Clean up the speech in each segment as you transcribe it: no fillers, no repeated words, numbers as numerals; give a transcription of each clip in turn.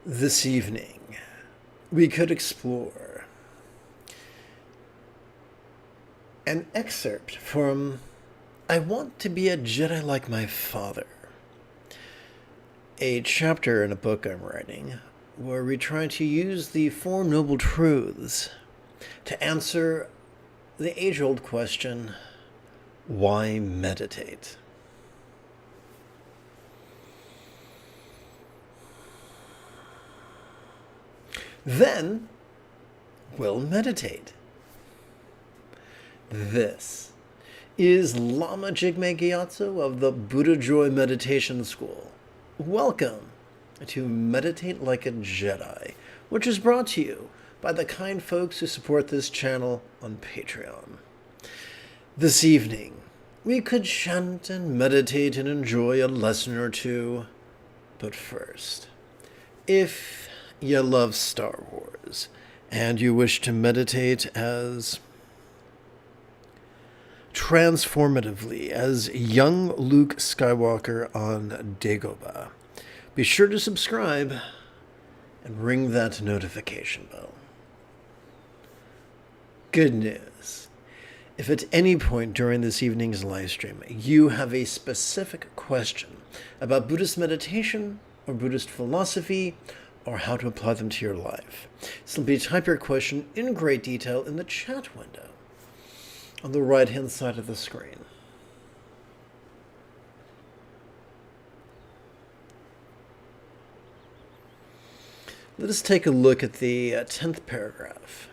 This evening, we could explore an excerpt from I Want to Be a Jedi Like My Father, a chapter in a book I'm writing where we try to use the Four Noble Truths to answer the age-old question, why meditate? Then we'll meditate. This is Lama Jigme Gyatso of the Buddha Joy Meditation School. Welcome to Meditate Like a Jedi, which is brought to you by the kind folks who support this channel on Patreon. This evening, we could chant and meditate and enjoy a lesson or two. But first, if you love Star Wars and you wish to meditate as transformatively as young Luke Skywalker on Dagobah, be sure to subscribe and ring that notification bell. Good news. If at any point during this evening's live stream you have a specific question about Buddhist meditation or Buddhist philosophy or how to apply them to your life, simply type your question in great detail in the chat window on the right-hand side of the screen. Let us take a look at the 10th paragraph.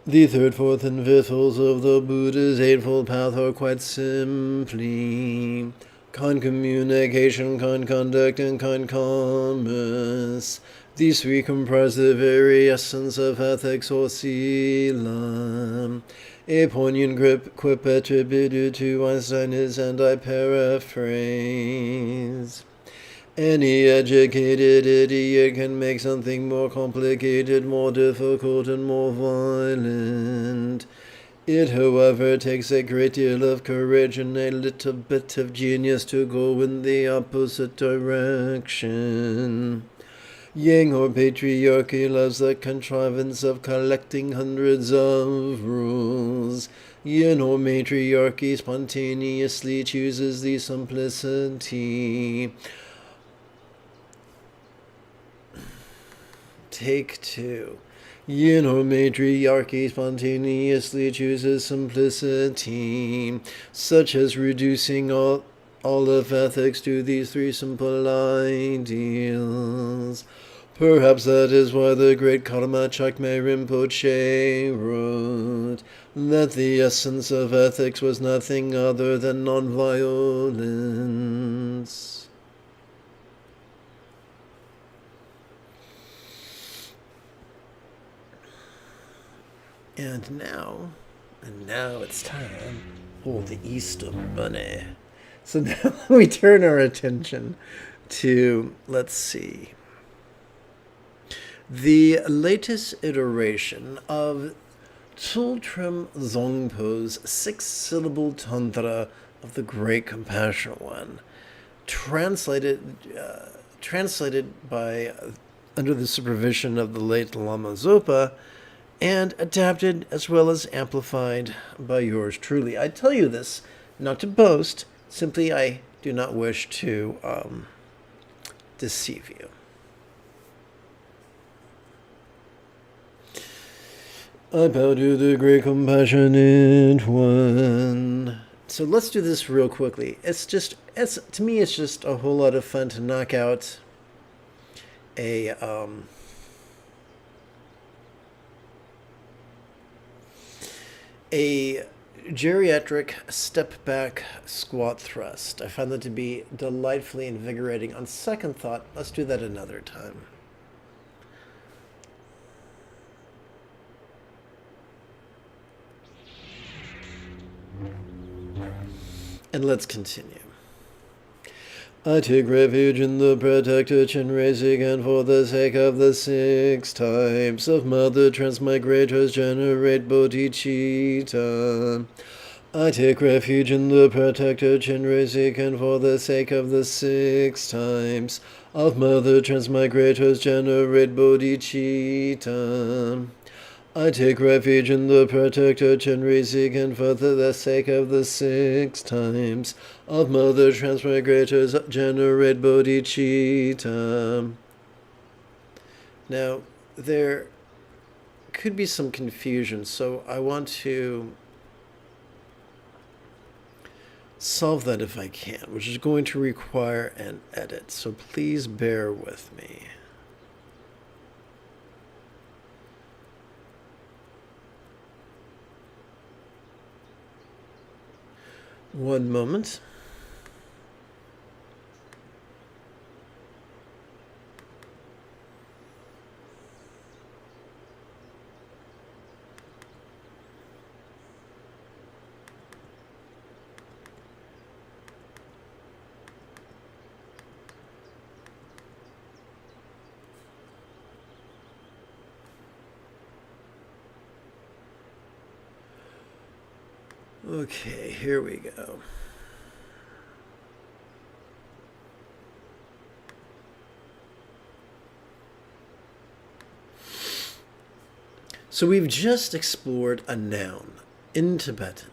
The third, fourth, and fifth rules of the Buddha's Eightfold Path are quite simply kind communication, kind conduct, and kind commerce. These three comprise the very essence of ethics or sila. A poignant quip attributed to Einstein is, and I paraphrase, any educated idiot can make something more complicated, more difficult, and more violent. It, however, takes a great deal of courage and a little bit of genius to go in the opposite direction. Yang or patriarchy loves the contrivance of collecting hundreds of rules. Yin or matriarchy spontaneously chooses the simplicity. Take two. Yin or matriarchy spontaneously chooses simplicity, such as reducing all of ethics to these three simple ideals. Perhaps that is why the great Karma Jigme Rinpoche wrote that the essence of ethics was nothing other than non-violence. And now it's time for the Easter Bunny. So now we turn our attention to, let's see, the latest iteration of Tsultrim Zongpo's six-syllable tantra of the Great Compassionate One, translated by under the supervision of the late Lama Zopa, and adapted as well as amplified by yours truly. I tell you this not to boast, simply I do not wish to deceive you. I bow to the great compassionate one. So let's do this real quickly. To me it's just a whole lot of fun to knock out a geriatric step-back squat thrust. I found that to be delightfully invigorating. On second thought, let's do that another time. And let's continue. I take refuge in the protector Chenrezig, and for the sake of the 6 types of mother transmigrators generate bodhicitta. I take refuge in the protector Chenrezig, and for the sake of the 6 types of mother transmigrators generate bodhicitta. I take refuge in the protector Chenrezig, and for the sake of the 6 times of mother transmigrators generate bodhicitta. Now, there could be some confusion, so I want to solve that if I can, which is going to require an edit, so please bear with me. One moment. Okay, here we go. So we've just explored a noun in Tibetan,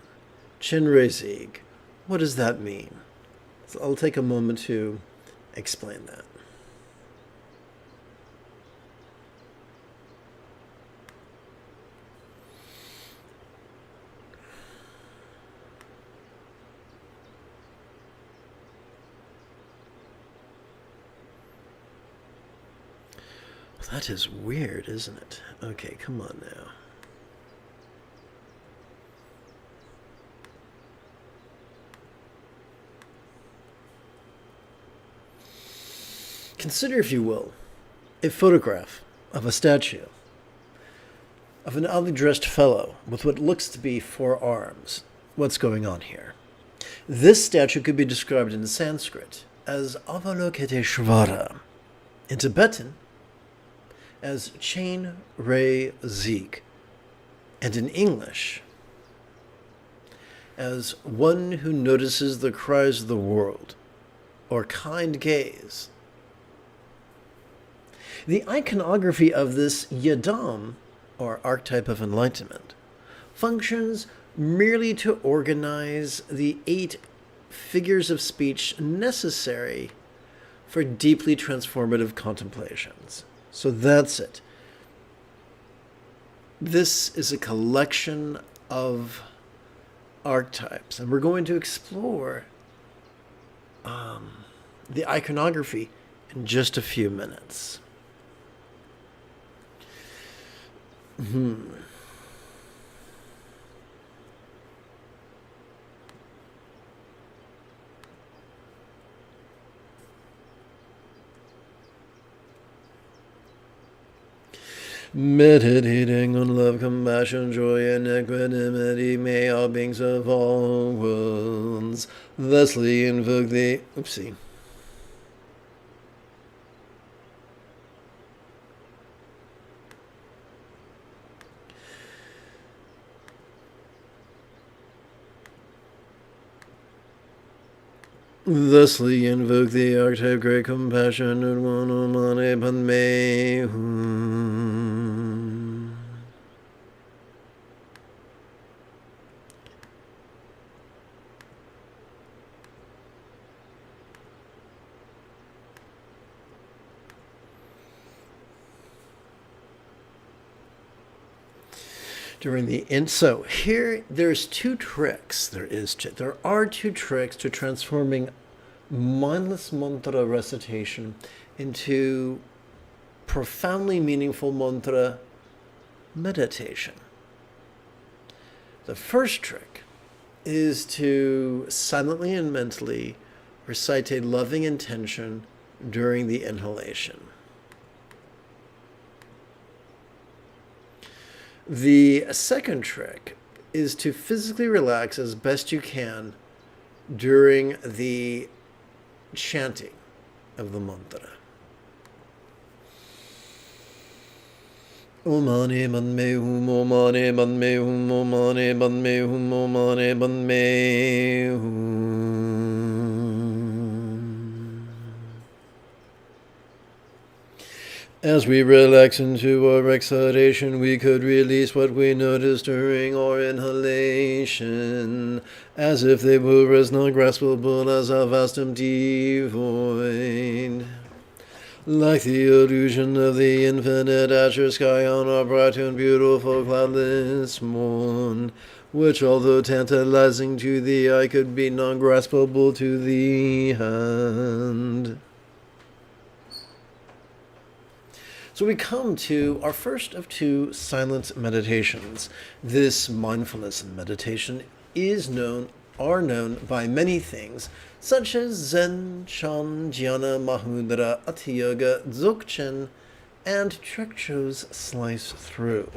Chenrezig. What does that mean? So I'll take a moment to explain that. That is weird, isn't it? Okay, come on now. Consider, if you will, a photograph of a statue of an oddly dressed fellow with what looks to be 4 arms. What's going on here? This statue could be described in Sanskrit as Avalokiteshvara, in Tibetan as Chenrezig, and in English as one who notices the cries of the world, or kind gaze. The iconography of this yidam, or archetype of enlightenment, functions merely to organize the 8 figures of speech necessary for deeply transformative contemplations. So that's it. This is a collection of archetypes, and we're going to explore the iconography in just a few minutes. Meditating on love, compassion, joy, and equanimity, may all beings of all worlds thusly invoke the... Oopsie. Thusly invoke the archetype great compassion and one mane padme hum. During the so here there's 2 tricks. There are 2 tricks to transforming mindless mantra recitation into profoundly meaningful mantra meditation. The first trick is to silently and mentally recite a loving intention during the inhalation. The second trick is to physically relax as best you can during the chanting of the mantra. Om mani padme hum, om mani padme hum, om mani padme hum, om mani padme hum. As we relax into our exhalation, we could release what we notice during our inhalation, as if they were as non-graspable as a vast empty void. Like the illusion of the infinite azure sky on a bright and beautiful cloudless morn, which, although tantalizing to the eye, could be non-graspable to the hand. So we come to our first of two silent meditations. This mindfulness meditation are known by many things, such as Zen, Chan, Dhyana, Mahundra, Ati Yoga, Dzogchen, and Trekcho's Slice Through.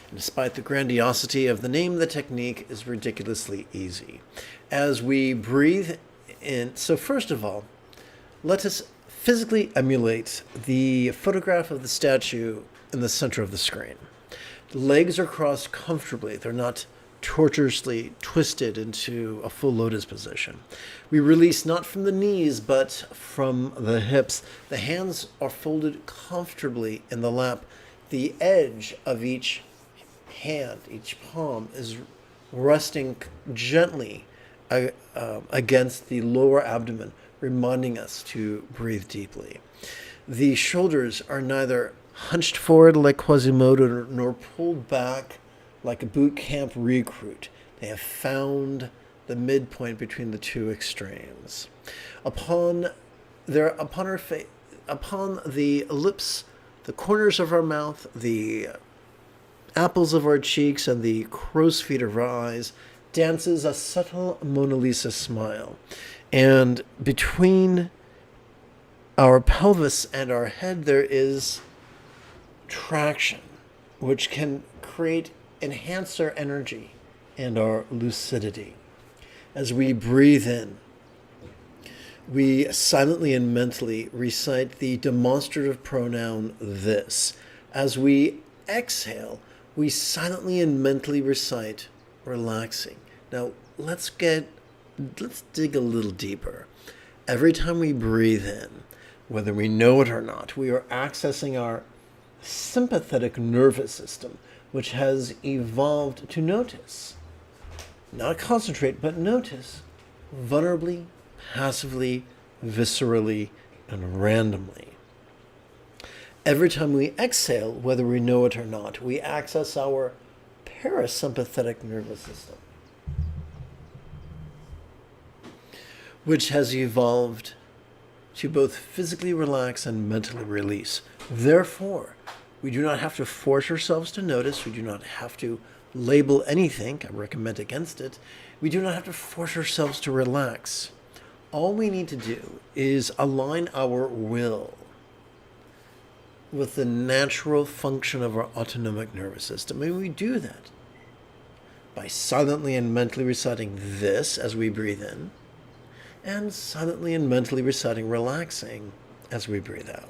And despite the grandiosity of the name, the technique is ridiculously easy. As we breathe in, so first of all, let us physically emulate the photograph of the statue in the center of the screen. The legs are crossed comfortably. They're not tortuously twisted into a full lotus position. We release not from the knees, but from the hips. The hands are folded comfortably in the lap. The edge of each hand, each palm, is resting gently against the lower abdomen, reminding us to breathe deeply. The shoulders are neither hunched forward like Quasimodo nor pulled back like a boot camp recruit. They have found the midpoint between the two extremes. Upon the lips, the corners of our mouth, the apples of our cheeks, and the crow's feet of our eyes dances a subtle Mona Lisa smile. And between our pelvis and our head, there is traction, which can enhance our energy and our lucidity. As we breathe in, we silently and mentally recite the demonstrative pronoun this. As we exhale, we silently and mentally recite relaxing. Now, let's dig a little deeper. Every time we breathe in, whether we know it or not, we are accessing our sympathetic nervous system, which has evolved to notice, not concentrate, but notice vulnerably, passively, viscerally, and randomly. Every time we exhale, whether we know it or not, we access our parasympathetic nervous system, which has evolved to both physically relax and mentally release. Therefore, we do not have to force ourselves to notice. We do not have to label anything. I recommend against it. We do not have to force ourselves to relax. All we need to do is align our will with the natural function of our autonomic nervous system. And we do that by silently and mentally reciting this as we breathe in, and silently and mentally reciting relaxing as we breathe out.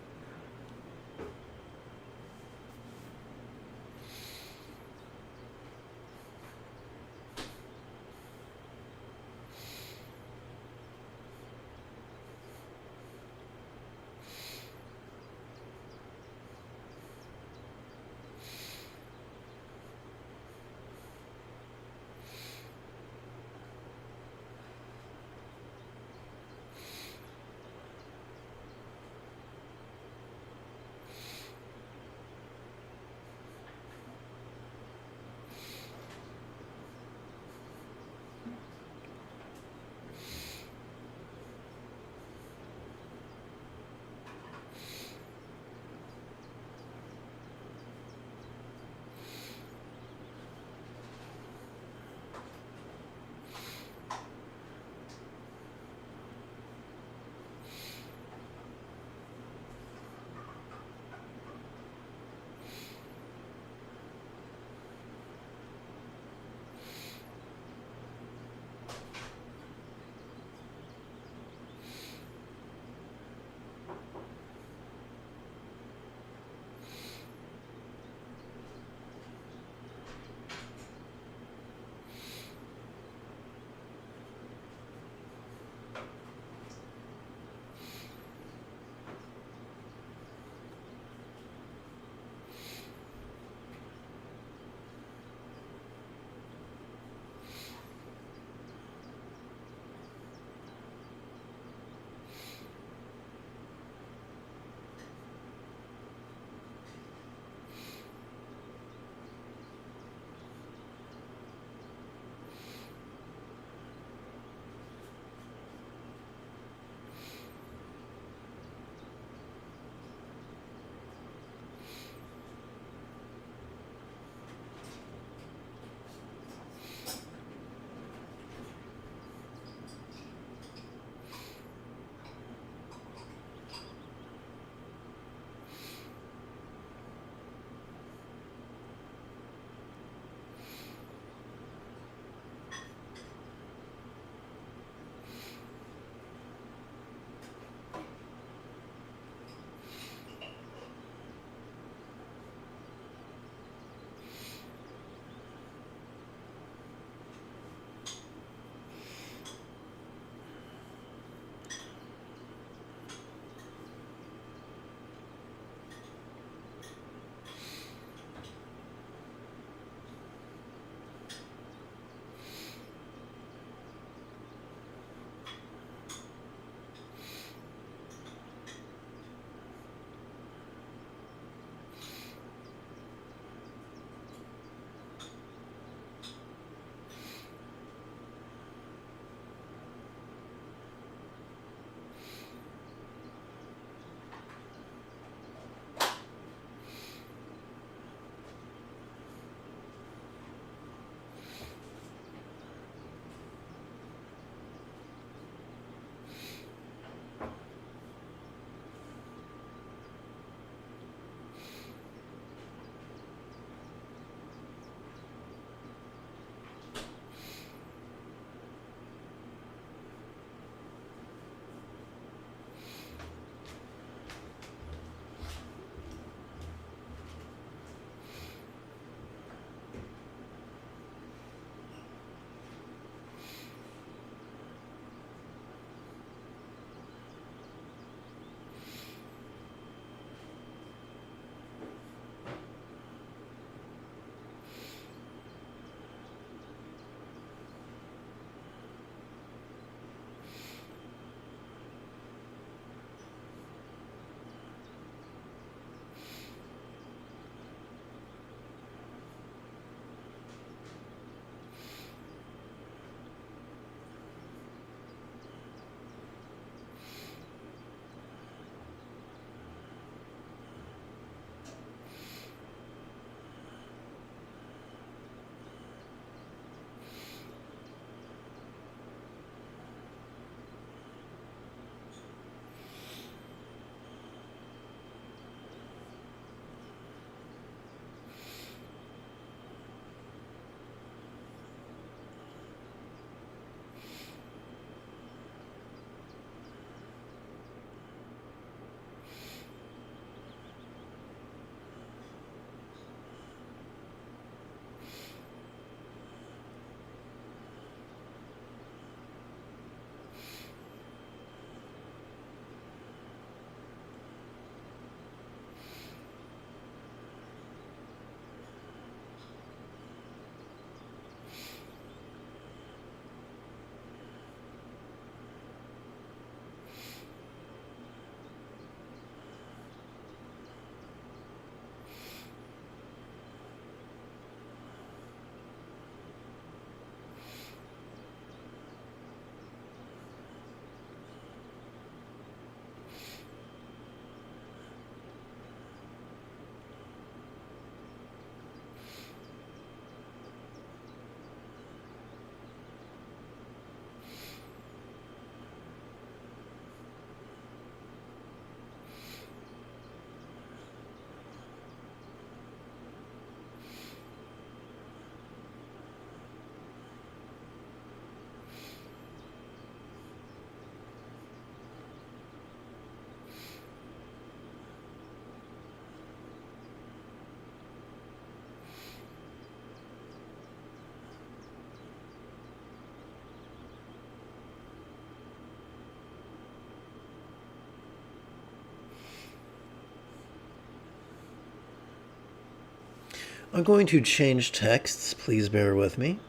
I'm going to change texts. Please bear with me.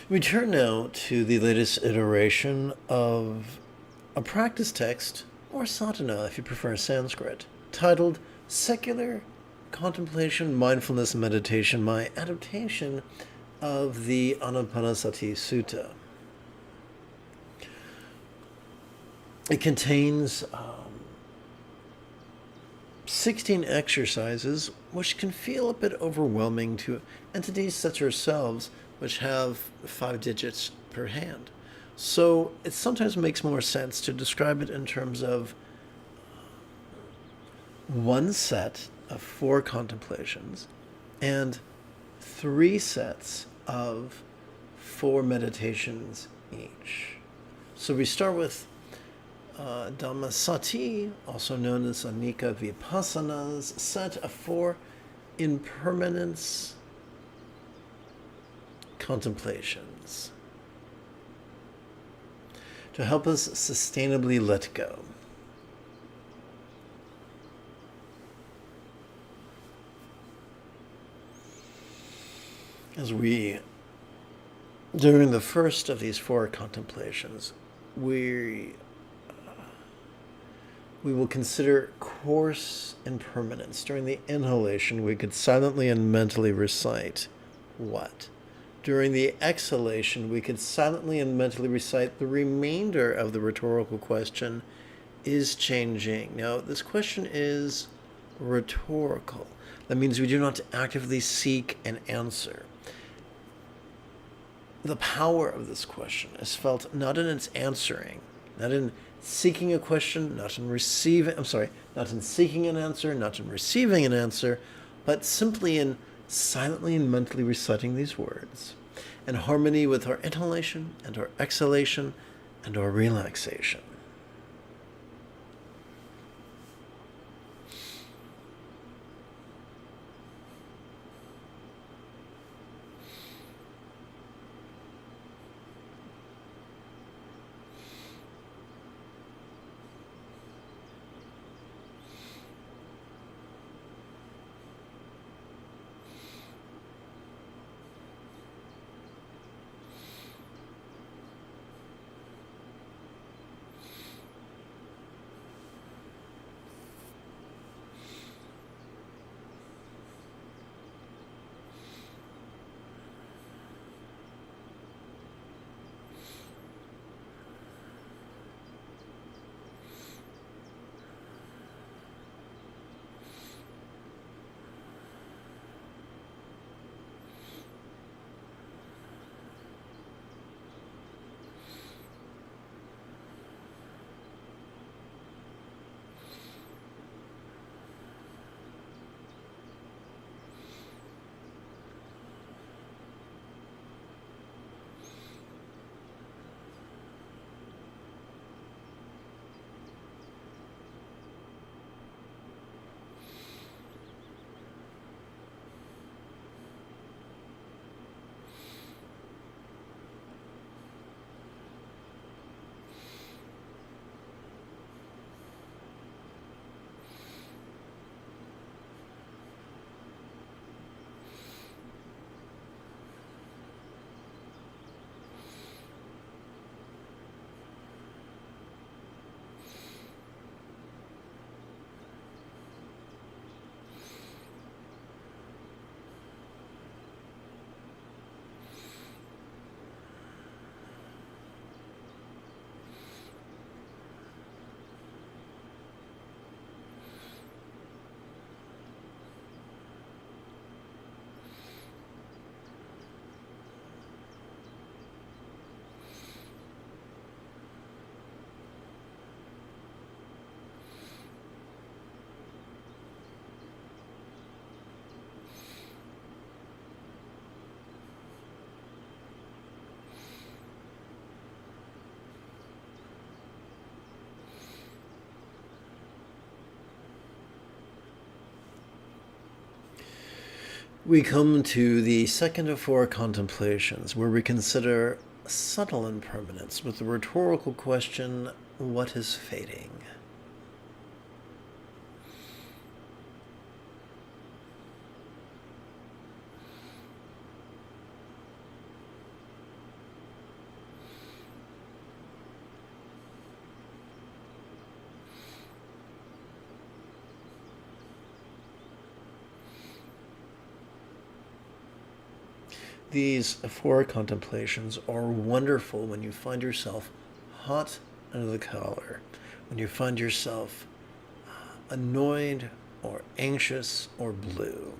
We turn now to the latest iteration of a practice text, or sadhana if you prefer Sanskrit, titled Secular Contemplation, Mindfulness, Meditation, my adaptation of the Anapanasati Sutta. It contains 16 exercises, which can feel a bit overwhelming to entities such as ourselves, which have 5 digits per hand. So it sometimes makes more sense to describe it in terms of one set of 4 contemplations and 3 sets of 4 meditations each. So we start with Dhammasati, also known as Anika Vipassanas, set of 4 impermanence contemplations to help us sustainably let go. As during the first of these 4 contemplations, we will consider coarse impermanence. During the inhalation, we could silently and mentally recite what? During the exhalation, we could silently and mentally recite the remainder of the rhetorical question, is changing. Now, this question is rhetorical. That means we do not actively seek an answer. The power of this question is felt not in its answering, not in seeking a question, not in seeking an answer, not in receiving an answer, but simply in silently and mentally reciting these words in harmony with our inhalation and our exhalation and our relaxation. We come to the second of four contemplations, where we consider subtle impermanence with the rhetorical question, what is fading? These four contemplations are wonderful when you find yourself hot under the collar, when you find yourself annoyed or anxious or blue.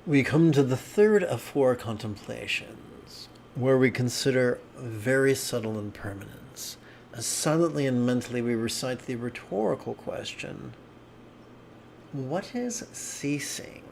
We come to the third of four contemplations, where we consider very subtle impermanence. As silently and mentally we recite the rhetorical question, what is ceasing?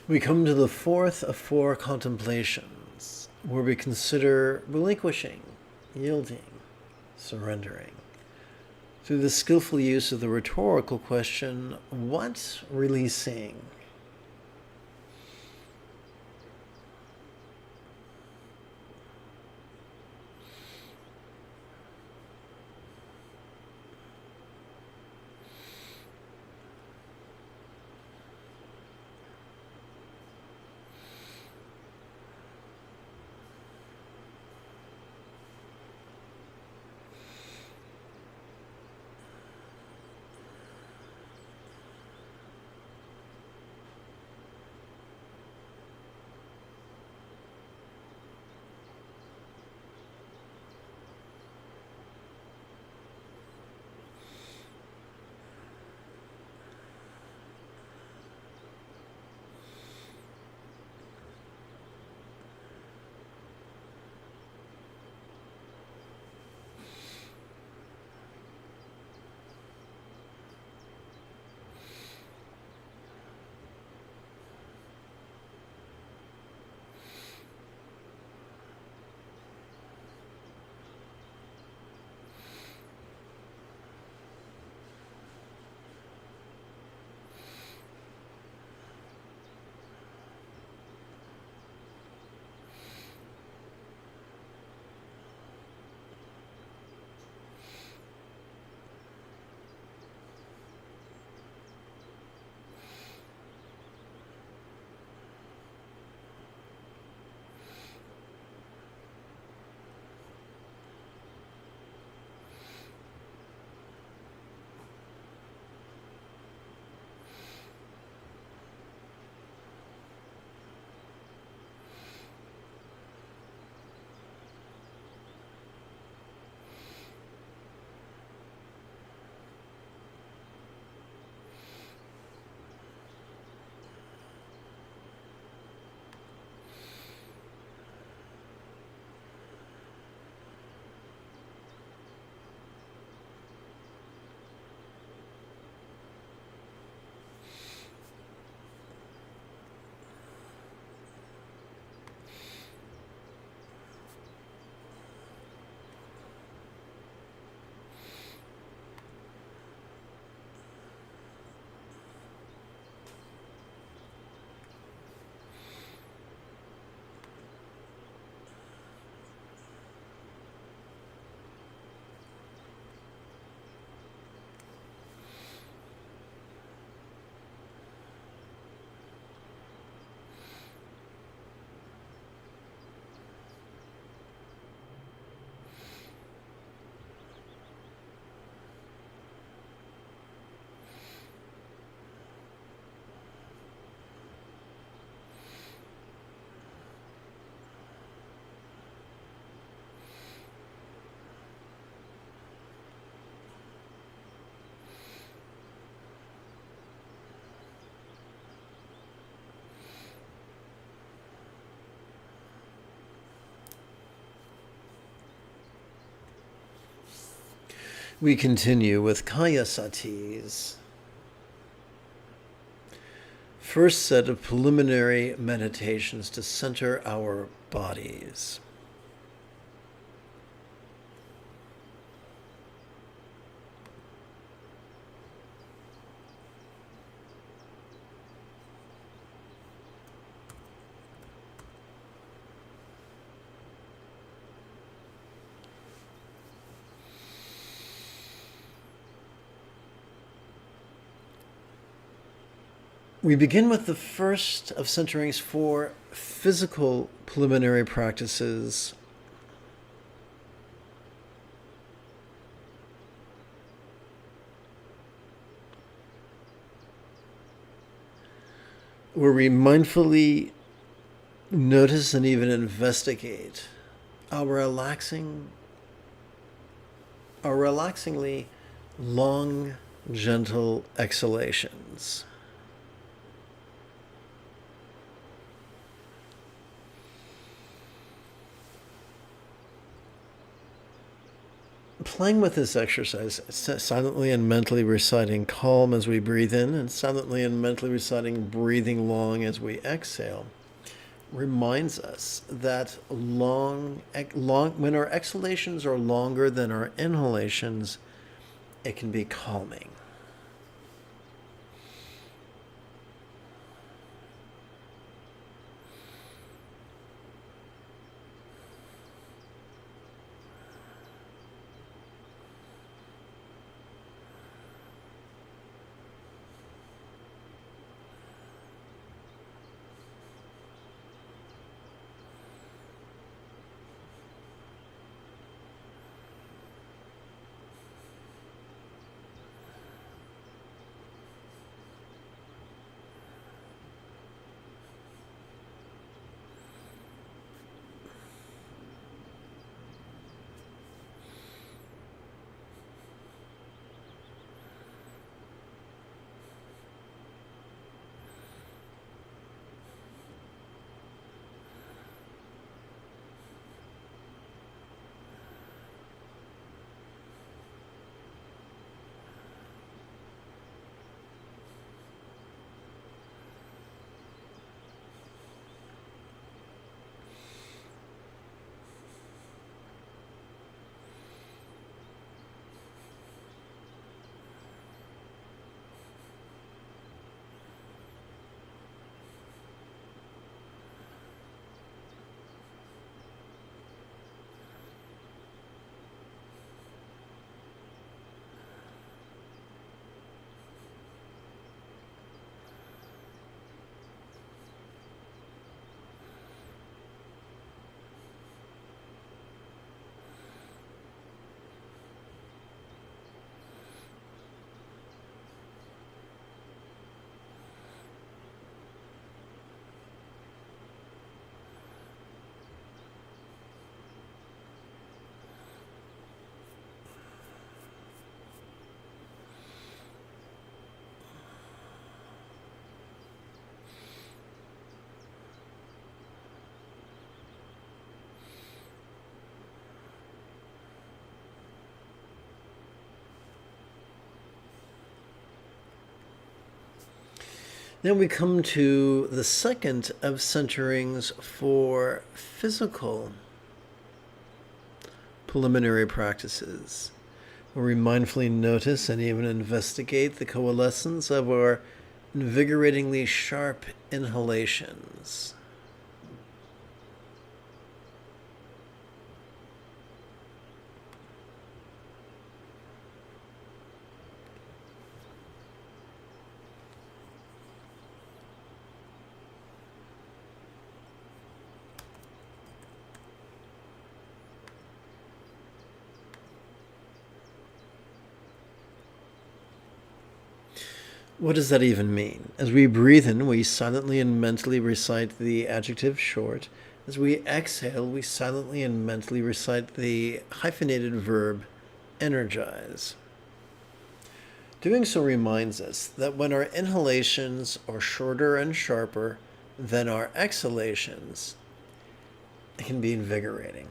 We come to the fourth of four contemplations, where we consider relinquishing, yielding, surrendering, through the skillful use of the rhetorical question, what releasing? We continue with Kaya Satis. First set of preliminary meditations to center our bodies. We begin with the first of Centering's four physical preliminary practices. Where we mindfully notice and even investigate our relaxingly long, gentle exhalations. playing with this exercise, silently and mentally reciting calm as we breathe in and silently and mentally reciting breathing long as we exhale, reminds us that when our exhalations are longer than our inhalations, it can be calming. Then we come to the second of centerings for physical preliminary practices, where we mindfully notice and even investigate the coalescence of our invigoratingly sharp inhalations. What does that even mean? As we breathe in, we silently and mentally recite the adjective short. As we exhale, we silently and mentally recite the hyphenated verb energize. Doing so reminds us that when our inhalations are shorter and sharper than our exhalations, it can be invigorating.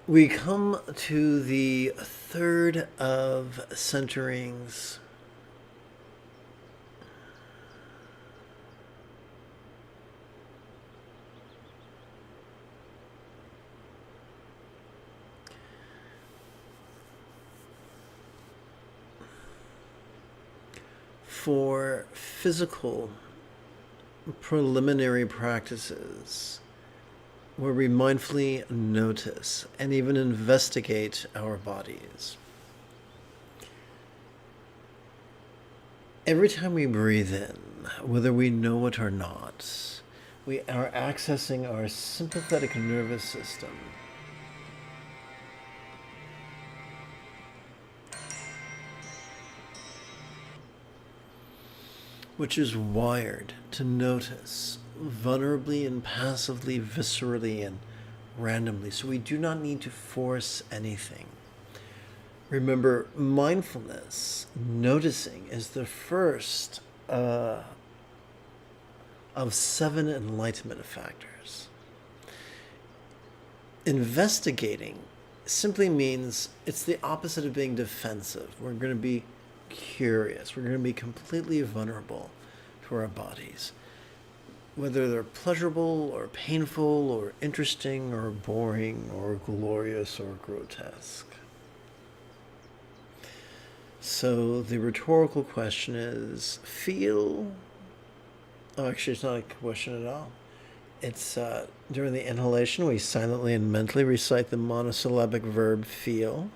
We come to the third of centerings. For physical preliminary practices, where we mindfully notice and even investigate our bodies. Every time we breathe in, whether we know it or not, we are accessing our sympathetic nervous system. Which is wired to notice vulnerably and passively, viscerally and randomly. So we do not need to force anything. Remember, mindfulness, noticing, is the first of 7 enlightenment factors. Investigating simply means it's the opposite of being defensive. We're going to be curious. We're going to be completely vulnerable to our bodies, whether they're pleasurable or painful or interesting or boring or glorious or grotesque. So the rhetorical question is, feel. Oh, actually, it's not a question at all. It's during the inhalation, we silently and mentally recite the monosyllabic verb feel.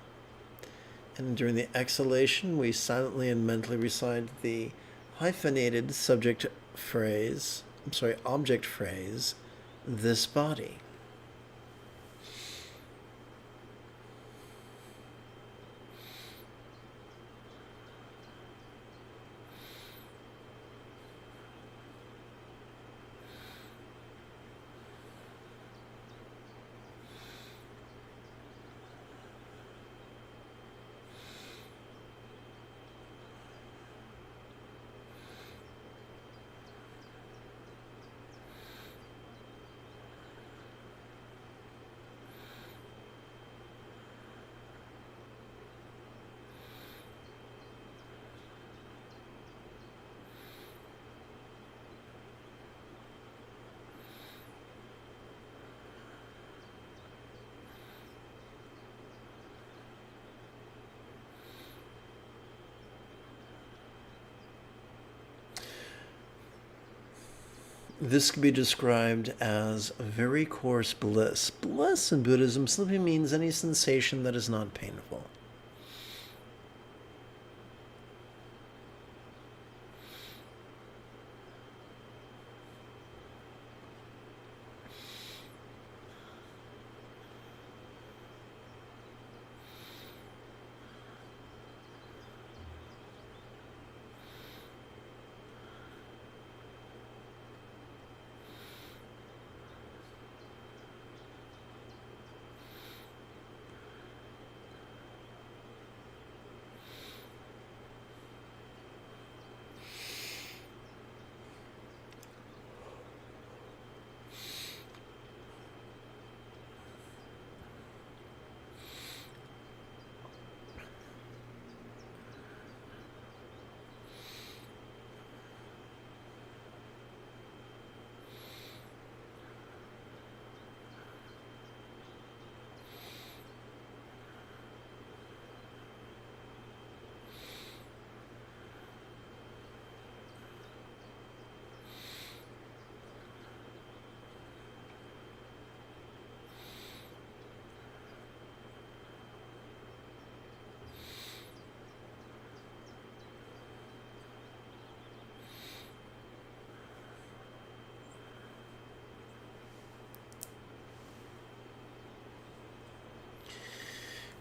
And during the exhalation, we silently and mentally recite the hyphenated object phrase, this body. This could be described as very coarse bliss. Bliss in Buddhism simply means any sensation that is not painful.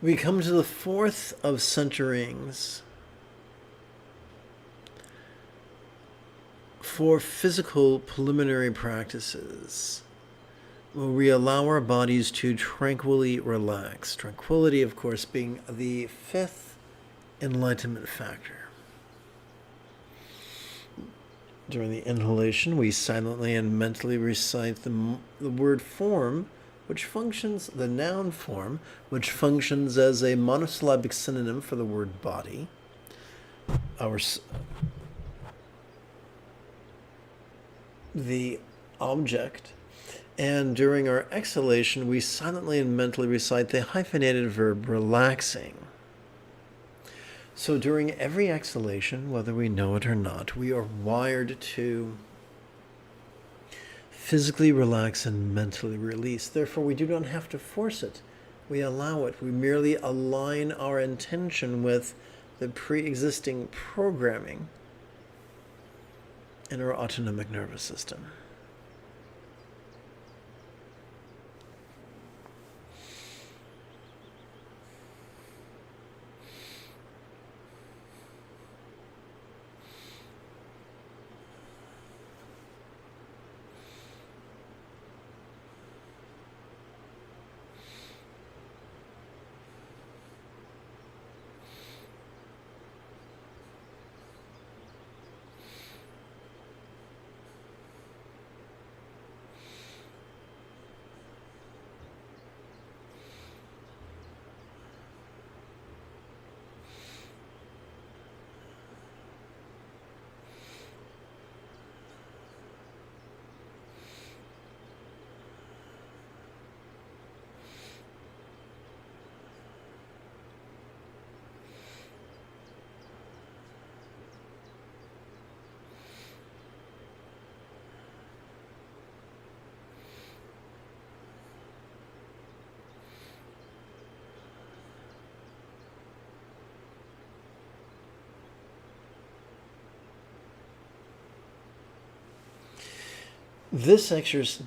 We come to the fourth of centerings. For physical preliminary practices, where we allow our bodies to tranquilly relax. Tranquility, of course, being the fifth enlightenment factor. During the inhalation, we silently and mentally recite the word form which functions, the noun form, which functions as a monosyllabic synonym for the word body. The object. And during our exhalation, we silently and mentally recite the hyphenated verb relaxing. So during every exhalation, whether we know it or not, we are wired to physically relax and mentally release. Therefore, we do not have to force it. We allow it. We merely align our intention with the pre-existing programming in our autonomic nervous system.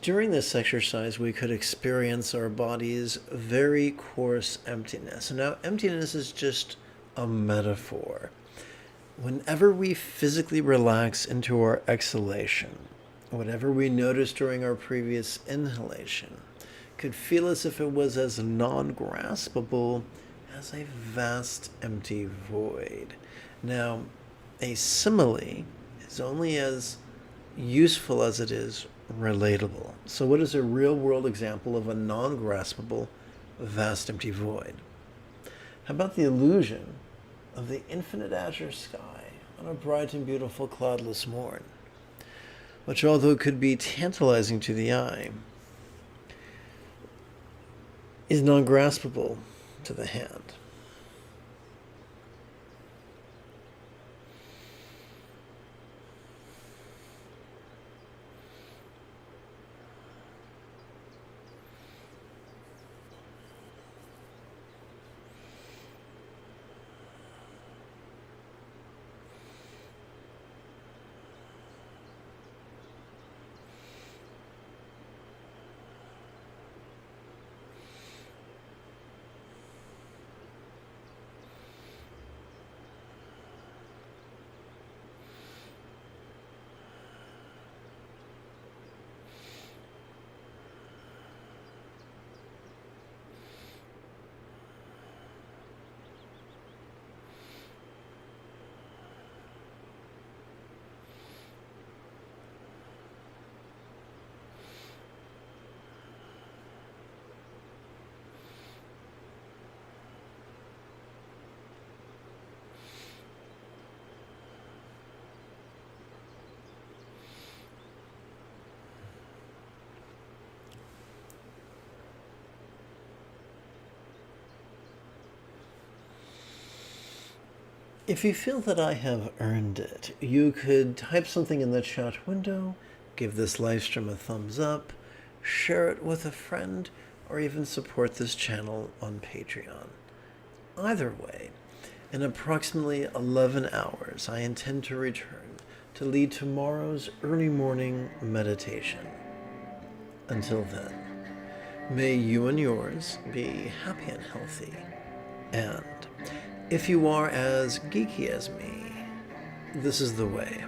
During this exercise, we could experience our body's very coarse emptiness. Now, emptiness is just a metaphor. Whenever we physically relax into our exhalation, whatever we noticed during our previous inhalation could feel as if it was as non-graspable as a vast empty void. Now, a simile is only as useful as it is relatable. So what is a real-world example of a non-graspable, vast empty void? How about the illusion of the infinite azure sky on a bright and beautiful cloudless morn, which, although could be tantalizing to the eye, is non-graspable to the hand? If you feel that I have earned it, you could type something in the chat window, give this live stream a thumbs up, share it with a friend, or even support this channel on Patreon. Either way, in approximately 11 hours, I intend to return to lead tomorrow's early morning meditation. Until then, may you and yours be happy and healthy, and if you are as geeky as me, this is the way.